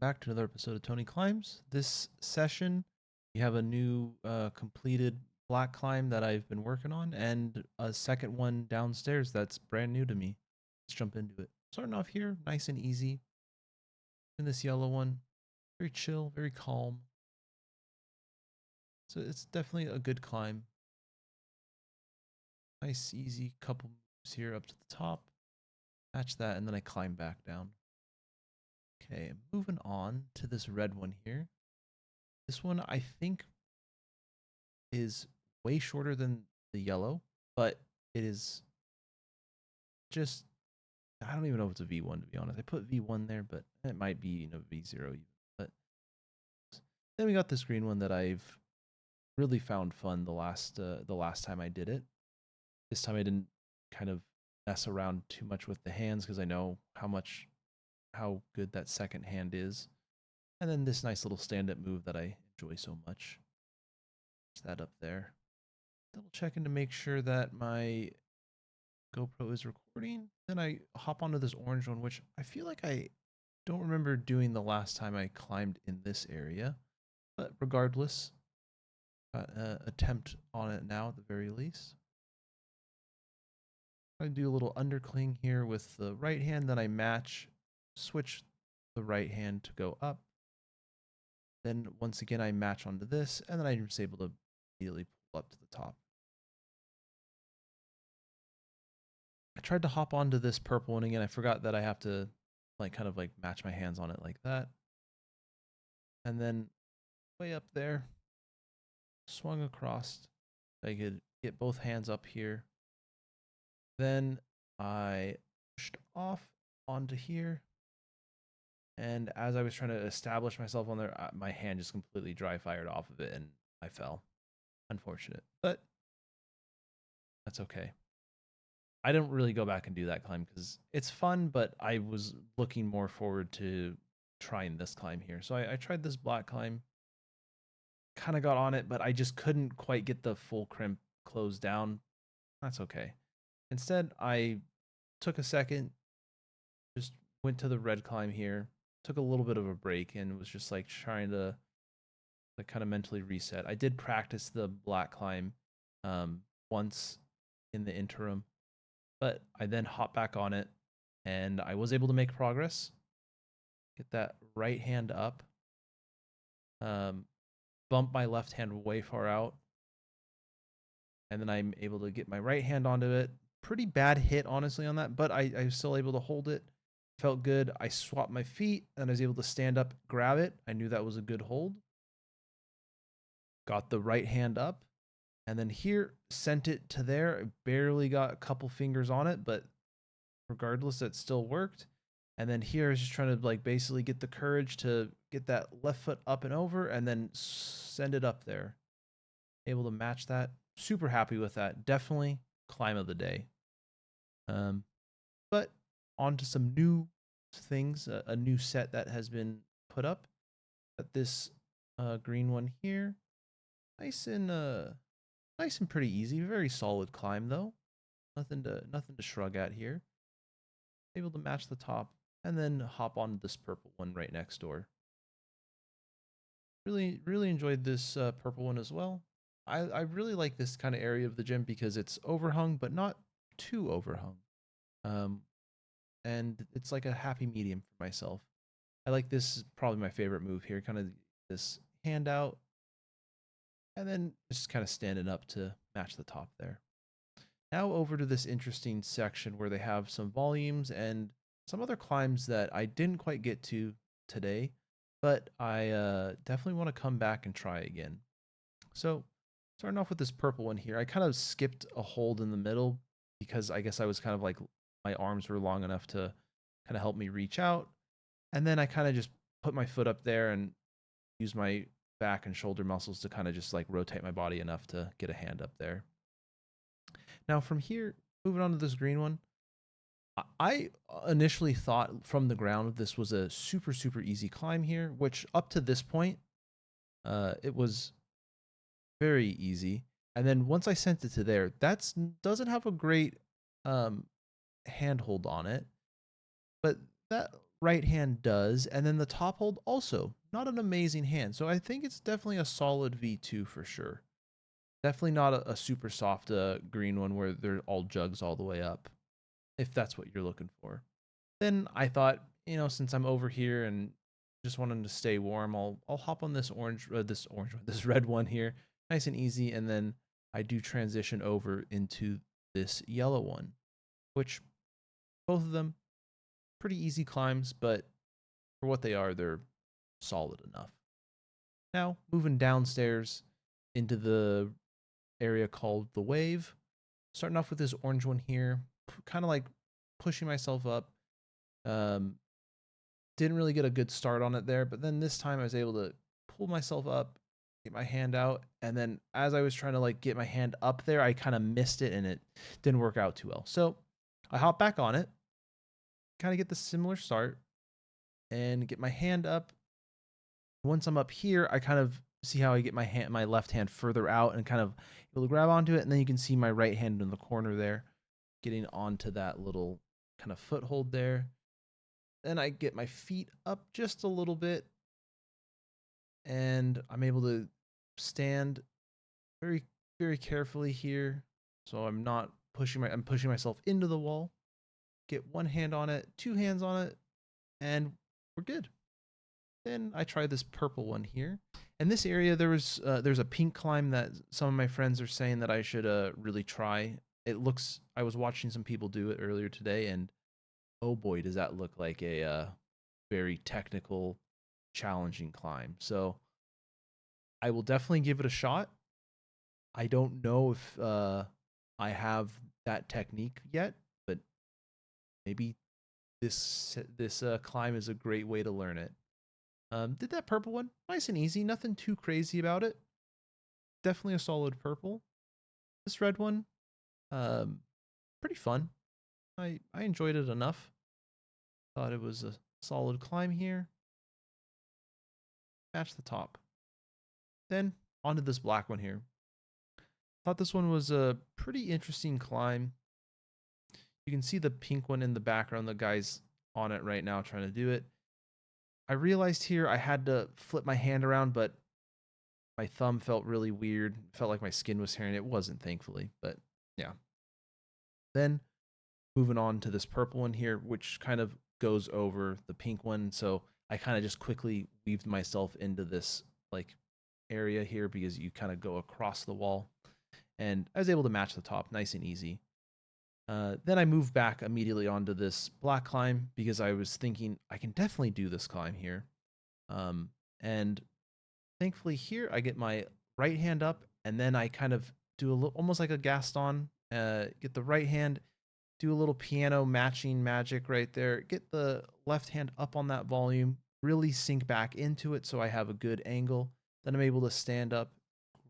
back to another episode of Tony Climbs. This session, we have a new completed black climb that I've been working on, and a second one downstairs that's brand new to me. Let's jump into it. Starting off here, nice and easy. In this yellow one, very chill, very calm. So it's definitely a good climb. Nice, easy couple moves here up to the top. Match that, and then I climb back down. Okay, moving on to this red one here. This one I think is way shorter than the yellow, but it is just, I don't even know if it's a V1 to be honest. I put V1 there, but it might be, V0 even. But then we got this green one that I've really found fun the last time I did it. This time I didn't kind of mess around too much with the hands because I know how good that second hand is. And then this nice little stand-up move that I enjoy so much. Just that up there. Double checking to make sure that my GoPro is recording. Then I hop onto this orange one, which I feel like I don't remember doing the last time I climbed in this area. But regardless, attempt on it now at the very least. I do a little undercling here with the right hand, then I switch the right hand to go up. Then once again, I match onto this, and then I'm just able to immediately pull up to the top. I tried to hop onto this purple one again. I forgot that I have to kind of match my hands on it like that. And then way up there, swung across. I could get both hands up here. Then I pushed off onto here. And as I was trying to establish myself on there, my hand just completely dry fired off of it and I fell. Unfortunate, but that's okay. I don't really go back and do that climb because it's fun, but I was looking more forward to trying this climb here. So I tried this black climb, kind of got on it, but I just couldn't quite get the full crimp closed down. That's okay. Instead, I took a second, just went to the red climb here, took a little bit of a break, and was just trying to kind of mentally reset. I did practice the black climb once in the interim, but I then hopped back on it and I was able to make progress. Get that right hand up, bump my left hand way far out, and then I'm able to get my right hand onto it. Pretty bad hit, honestly, on that, but I was still able to hold it. Felt good. I swapped my feet and I was able to stand up, grab it. I knew that was a good hold. Got the right hand up, and then here, sent it to there. I barely got a couple fingers on it, but regardless, that still worked. And then here I was just trying to basically get the courage to get that left foot up and over and then send it up there. Able to match that. Super happy with that. Definitely climb of the day. But on to some new things, a new set that has been put up. Got this green one here. Nice and pretty easy. Very solid climb though. Nothing to shrug at here. Able to match the top and then hop on this purple one right next door. Really enjoyed this purple one as well. I really like this kind of area of the gym because it's overhung but not too overhung. And it's like a happy medium for myself. I like this, probably my favorite move here, kind of this handout and then just kind of standing up to match the top there. Now over to this interesting section where they have some volumes and some other climbs that I didn't quite get to today, but I definitely want to come back and try again. So starting off with this purple one here, I kind of skipped a hold in the middle because I guess I was kind of my arms were long enough to kind of help me reach out. And then I kind of just put my foot up there and use my back and shoulder muscles to kind of just rotate my body enough to get a hand up there. Now from here, moving on to this green one, I initially thought from the ground this was a super easy climb here, which up to this point, it was very easy. And then once I sent it to there, that doesn't have a great handhold on it, but that right hand does, and then the top hold also not an amazing hand. So I think it's definitely a solid V2 for sure. Definitely not a super soft green one where they're all jugs all the way up, if that's what you're looking for. Then I thought, since I'm over here and just wanting to stay warm, I'll hop on this this orange one, this red one here, nice and easy, and then I do transition over into this yellow one, which both of them pretty easy climbs, but for what they are, they're solid enough. Now, moving downstairs into the area called the wave, starting off with this orange one here, kind of like pushing myself up. Um, didn't really get a good start on it there, but then this time I was able to pull myself up, get my hand out, and then as I was trying to like get my hand up there, I kind of missed it and it didn't work out too well. So I hop back on it, kind of get the similar start, and get my hand up. Once I'm up here, I kind of see how I get my left hand further out and kind of able to grab onto it, and then you can see my right hand in the corner there, getting onto that little kind of foothold there. Then I get my feet up just a little bit, and I'm able to stand very, very carefully here. So I'm pushing myself into the wall. Get one hand on it, two hands on it, and we're good. Then I try this purple one here. In this area, there's a pink climb that some of my friends are saying that I should really try. I was watching some people do it earlier today, and oh boy, does that look like a very technical, challenging climb. So I will definitely give it a shot. I don't know if I have that technique yet, but maybe this climb is a great way to learn it. Did that purple one nice and easy, nothing too crazy about it. Definitely a solid purple. This red one, um, pretty fun. I enjoyed it enough. Thought it was a solid climb here. Match the top. Then onto this black one here. Thought this one was a pretty interesting climb. You can see the pink one in the background. The guy's on it right now trying to do it. I realized here I had to flip my hand around, but my thumb felt really weird. Felt like my skin was tearing. It wasn't, thankfully, but yeah. Then moving on to this purple one here, which kind of goes over the pink one. So I kind of just quickly weaved myself into this like area here because you kind of go across the wall. And I was able to match the top nice and easy. Then I moved back immediately onto this black climb because I was thinking I can definitely do this climb here. And thankfully here I get my right hand up and then I kind of do a little, almost like a Gaston, get the right hand, do a little piano matching magic right there, get the left hand up on that volume, really sink back into it so I have a good angle. Then I'm able to stand up,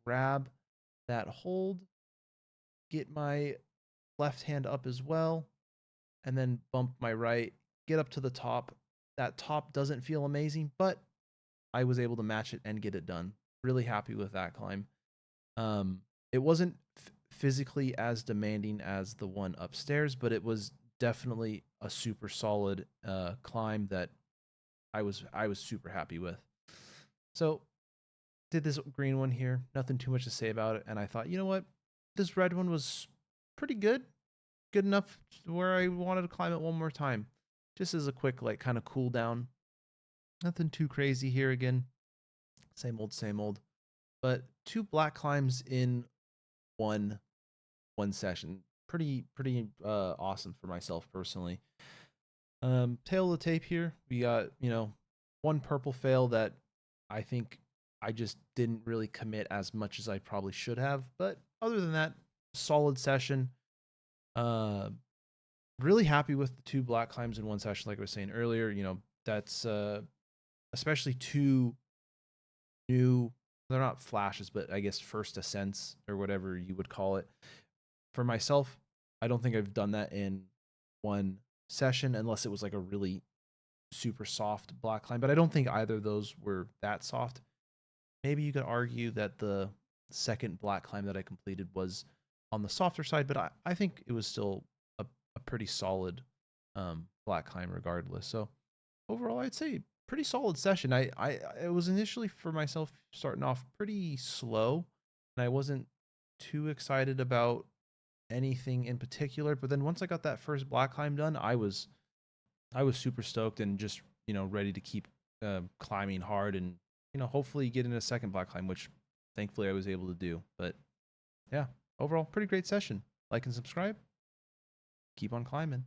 grab that hold, get my left hand up as well, and then bump my right, get up to the top. That top doesn't feel amazing, but I was able to match it and get it done. Really happy with that climb. It wasn't physically as demanding as the one upstairs, but it was definitely a super solid climb that I was super happy with. So did this green one here, nothing too much to say about it, and I thought, you know what, this red one was pretty good, good enough where I wanted to climb it one more time, just as a quick like kind of cool down. Nothing too crazy here again, same old, same old. But two black climbs in one one session, pretty awesome for myself personally. Tail of the tape here, we got one purple fail that I think I just didn't really commit as much as I probably should have, but other than that, solid session. Uh, really happy with the two black climbs in one session, like I was saying earlier. That's especially two new, they're not flashes, but I guess first ascents or whatever you would call it. For myself, I don't think I've done that in one session unless it was like a really super soft black climb, but I don't think either of those were that soft. Maybe you could argue that the second black climb that I completed was on the softer side, but I think it was still a pretty solid black climb regardless. So overall, I'd say pretty solid session. It was initially for myself starting off pretty slow, and I wasn't too excited about anything in particular. But then once I got that first black climb done, I was super stoked and just ready to keep climbing hard and hopefully get in a second black climb, which thankfully I was able to do. But yeah, overall, pretty great session. Like and subscribe. Keep on climbing.